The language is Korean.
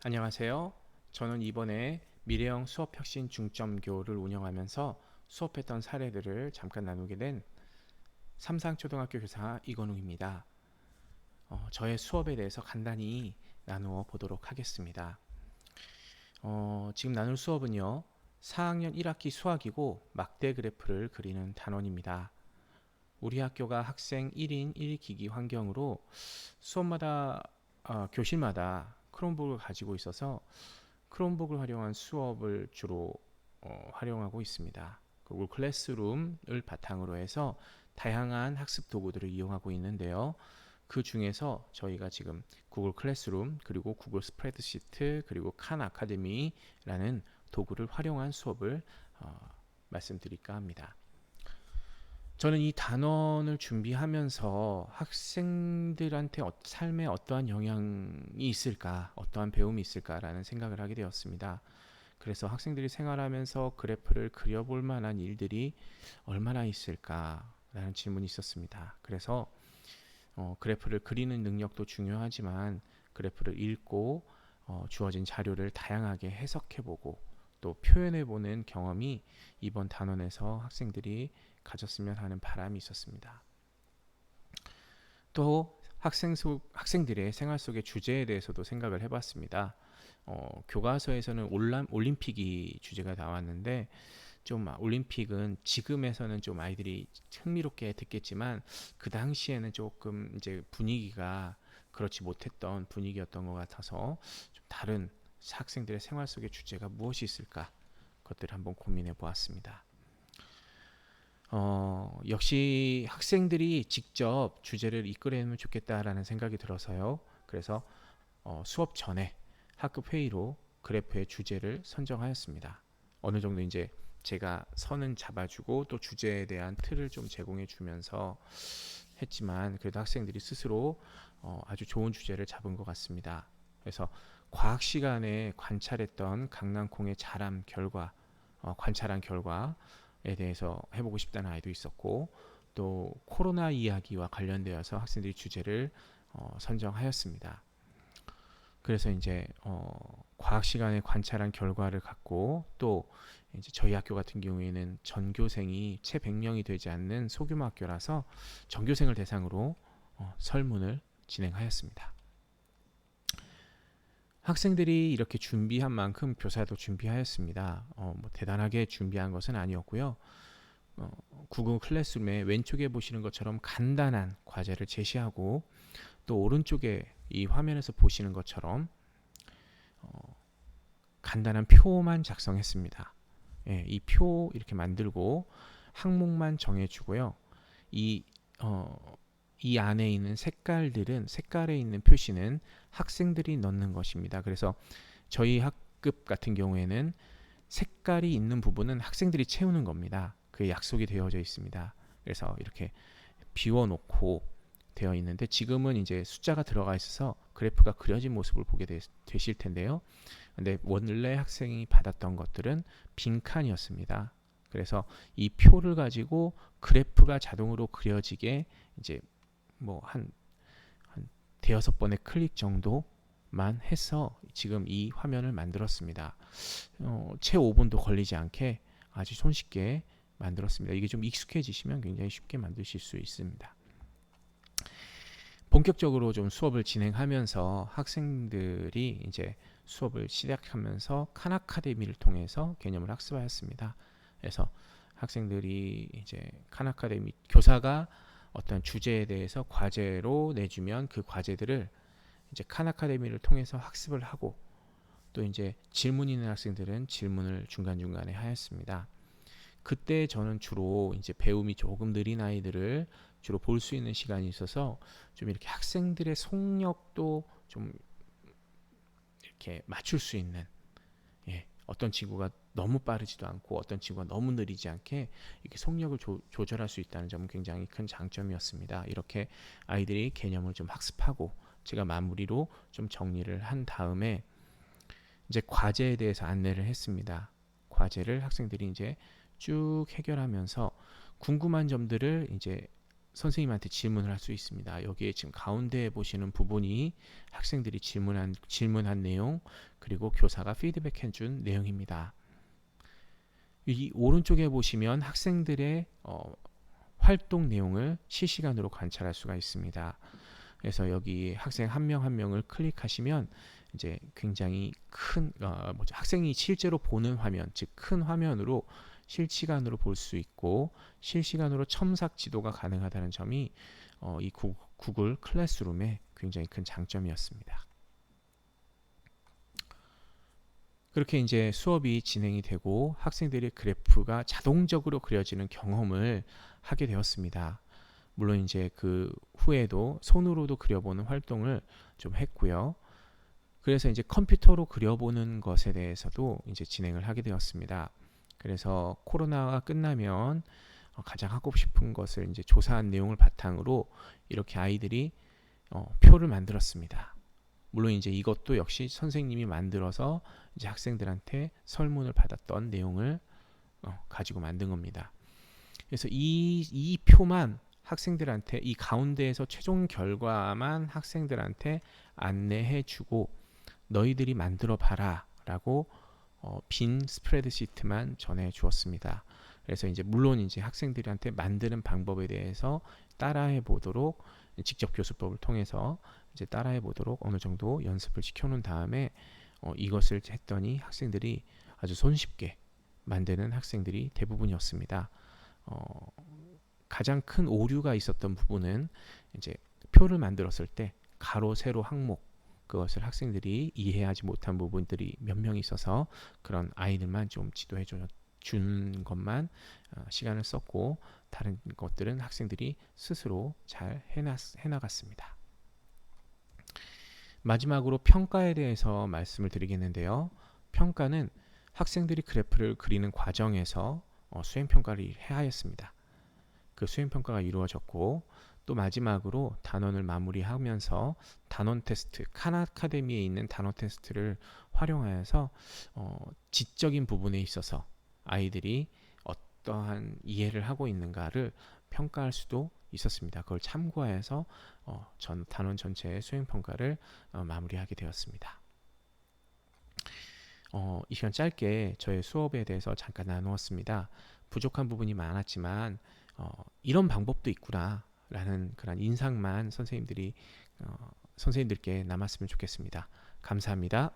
안녕하세요. 저는 이번에 미래형 수업혁신 중점교를 운영하면서 수업했던 사례들을 잠깐 나누게 된 삼상초등학교 교사 이건웅입니다. 저의 수업에 대해서 간단히 나누어 보도록 하겠습니다. 지금 나눌 수업은요, 4학년 1학기 수학이고 막대 그래프를 그리는 단원입니다. 우리 학교가 학생 1인 1기기 환경으로 수업마다 교실마다 크롬북을 가지고 있어서 크롬북을 활용한 수업을 주로 활용하고 있습니다. 구글 클래스룸을 바탕으로 해서 다양한 학습 도구들을 이용하고 있는데요. 그 중에서 저희가 지금 구글 클래스룸 그리고 구글 스프레드시트 그리고 칸 아카데미라는 도구를 활용한 수업을 말씀드릴까 합니다. 저는 이 단원을 준비하면서 학생들한테 삶에 어떠한 영향이 있을까, 어떠한 배움이 있을까라는 생각을 하게 되었습니다. 그래서 학생들이 생활하면서 그래프를 그려볼 만한 일들이 얼마나 있을까라는 질문이 있었습니다. 그래서 그래프를 그리는 능력도 중요하지만 그래프를 읽고 주어진 자료를 다양하게 해석해보고 또 표현해보는 경험이 이번 단원에서 학생들이 가졌으면 하는 바람이 있었습니다. 또 학생들의 생활 속의 주제에 대해서도 생각을 해봤습니다. 교과서에서는 올림픽이 주제가 나왔는데 좀 올림픽은 지금에서는 좀 아이들이 흥미롭게 듣겠지만 그 당시에는 조금 이제 분위기가 그렇지 못했던 분위기였던 것 같아서 좀 다른 학생들의 생활 속의 주제가 무엇이 있을까 그것들을 한번 고민해 보았습니다. 역시 학생들이 직접 주제를 이끌어내면 좋겠다라는 생각이 들어서요. 그래서 수업 전에 학급 회의로 그래프의 주제를 선정하였습니다. 어느 정도 이제 제가 선은 잡아주고 또 주제에 대한 틀을 좀 제공해 주면서 했지만 그래도 학생들이 스스로 아주 좋은 주제를 잡은 것 같습니다. 그래서 과학 시간에 관찰했던 강낭콩의 자람 결과, 관찰한 결과에 대해서 해보고 싶다는 아이도 있었고 또 코로나 이야기와 관련되어서 학생들이 주제를 선정하였습니다. 그래서 이제 과학 시간에 관찰한 결과를 갖고 또 이제 저희 학교 같은 경우에는 전교생이 채 100명이 되지 않는 소규모 학교라서 전교생을 대상으로 설문을 진행하였습니다. 학생들이 이렇게 준비한 만큼 교사도 준비하였습니다. 뭐 대단하게 준비한 것은 아니었고요. 구글 클래스룸에 왼쪽에 보시는 것처럼 간단한 과제를 제시하고 또 오른쪽에 이 화면에서 보시는 것처럼 간단한 표만 작성했습니다. 예, 이 표 이렇게 만들고 항목만 정해주고요. 이, 이 안에 있는 색깔에 있는 표시는 학생들이 넣는 것입니다. 그래서 저희 학급 같은 경우에는 색깔이 있는 부분은 학생들이 채우는 겁니다. 그게 약속이 되어져 있습니다. 그래서 이렇게 비워놓고 되어 있는데 지금은 이제 숫자가 들어가 있어서 그래프가 그려진 모습을 보게 되실 텐데요. 근데 원래 학생이 받았던 것들은 빈칸이었습니다. 그래서 이 표를 가지고 그래프가 자동으로 그려지게 이제 뭐한 대여섯 번의 클릭 정도만 해서 지금 이 화면을 만들었습니다. 채 5분도 걸리지 않게 아주 손쉽게 만들었습니다. 이게 좀 익숙해지시면 굉장히 쉽게 만드실 수 있습니다. 본격적으로 좀 수업을 진행하면서 학생들이 이제 수업을 시작하면서 칸 아카데미를 통해서 개념을 학습하였습니다. 그래서 학생들이 이제 칸 아카데미 교사가 어떤 주제에 대해서 과제로 내주면 그 과제들을 이제 칸 아카데미를 통해서 학습을 하고 또 이제 질문 있는 학생들은 질문을 중간중간에 하였습니다. 그때 저는 주로 이제 배움이 조금 느린 아이들을 주로 볼 수 있는 시간이 있어서 좀 이렇게 학생들의 속력도 좀 이렇게 맞출 수 있는, 예, 어떤 친구가 너무 빠르지도 않고 어떤 친구가 너무 느리지 않게 이렇게 속력을 조절할 수 있다는 점은 굉장히 큰 장점이었습니다. 이렇게 아이들이 개념을 좀 학습하고 제가 마무리로 좀 정리를 한 다음에 이제 과제에 대해서 안내를 했습니다. 과제를 학생들이 이제 쭉 해결하면서 궁금한 점들을 이제 선생님한테 질문을 할 수 있습니다. 여기에 지금 가운데 보시는 부분이 학생들이 질문한 내용, 그리고 교사가 피드백해 준 내용입니다. 이 오른쪽에 보시면 학생들의 활동 내용을 실시간으로 관찰할 수가 있습니다. 그래서 여기 학생 한 명 한 명을 클릭하시면 이제 굉장히 큰 학생이 실제로 보는 화면, 즉 큰 화면으로 실시간으로 볼 수 있고 실시간으로 첨삭 지도가 가능하다는 점이 이 구글 클래스룸의 굉장히 큰 장점이었습니다. 그렇게 이제 수업이 진행이 되고 학생들의 그래프가 자동적으로 그려지는 경험을 하게 되었습니다. 물론 이제 그 후에도 손으로도 그려보는 활동을 좀 했고요. 그래서 이제 컴퓨터로 그려보는 것에 대해서도 이제 진행을 하게 되었습니다. 그래서 코로나가 끝나면 가장 하고 싶은 것을 이제 조사한 내용을 바탕으로 이렇게 아이들이 표를 만들었습니다. 물론 이제 이것도 역시 선생님이 만들어서 이제 학생들한테 설문을 받았던 내용을 가지고 만든 겁니다. 그래서 이 표만 학생들한테, 이 가운데에서 최종 결과만 학생들한테 안내해주고 너희들이 만들어 봐라 라고 빈 스프레드시트만 전해 주었습니다. 그래서 이제 물론 이제 학생들한테 만드는 방법에 대해서 따라해 보도록, 직접 교수법을 통해서 이제 따라해 보도록 어느 정도 연습을 시켜놓은 다음에 이것을 했더니 학생들이 아주 손쉽게 만드는 학생들이 대부분이었습니다. 가장 큰 오류가 있었던 부분은 이제 표를 만들었을 때 가로 세로 항목, 그것을 학생들이 이해하지 못한 부분들이 몇 명 있어서 그런 아이들만 좀 지도해 준 것만 시간을 썼고 다른 것들은 학생들이 스스로 잘 해나갔습니다. 마지막으로 평가에 대해서 말씀을 드리겠는데요. 평가는 학생들이 그래프를 그리는 과정에서 수행평가를 해야 하였습니다. 그 수행평가가 이루어졌고 또 마지막으로 단원을 마무리하면서 단원 테스트, 칸 아카데미에 있는 단원 테스트를 활용하여서 지적인 부분에 있어서 아이들이 어떠한 이해를 하고 있는가를 평가할 수도 있었습니다. 그걸 참고해서 단원 전체의 수행평가를 마무리하게 되었습니다. 이 시간 짧게 저의 수업에 대해서 잠깐 나누었습니다. 부족한 부분이 많았지만 이런 방법도 있구나 라는 그런 인상만 선생님들께 남았으면 좋겠습니다. 감사합니다.